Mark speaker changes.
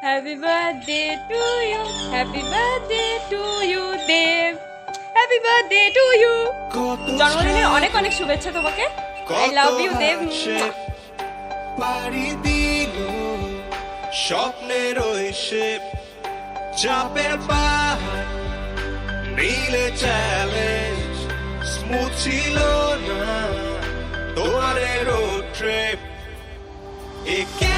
Speaker 1: Happy birthday to you, happy birthday to you Dev, happy birthday to you. জন্মদিনের অনেক অনেক শুভেচ্ছা তোমাকে। I love you Dev.
Speaker 2: পাড়ি দিল স্বপ্নের ওই শেপ, চাপের পাহাড় নীলে চ্যালেঞ্জ, স্মুথ ছিল না তোমার রোড ট্রিপ। একে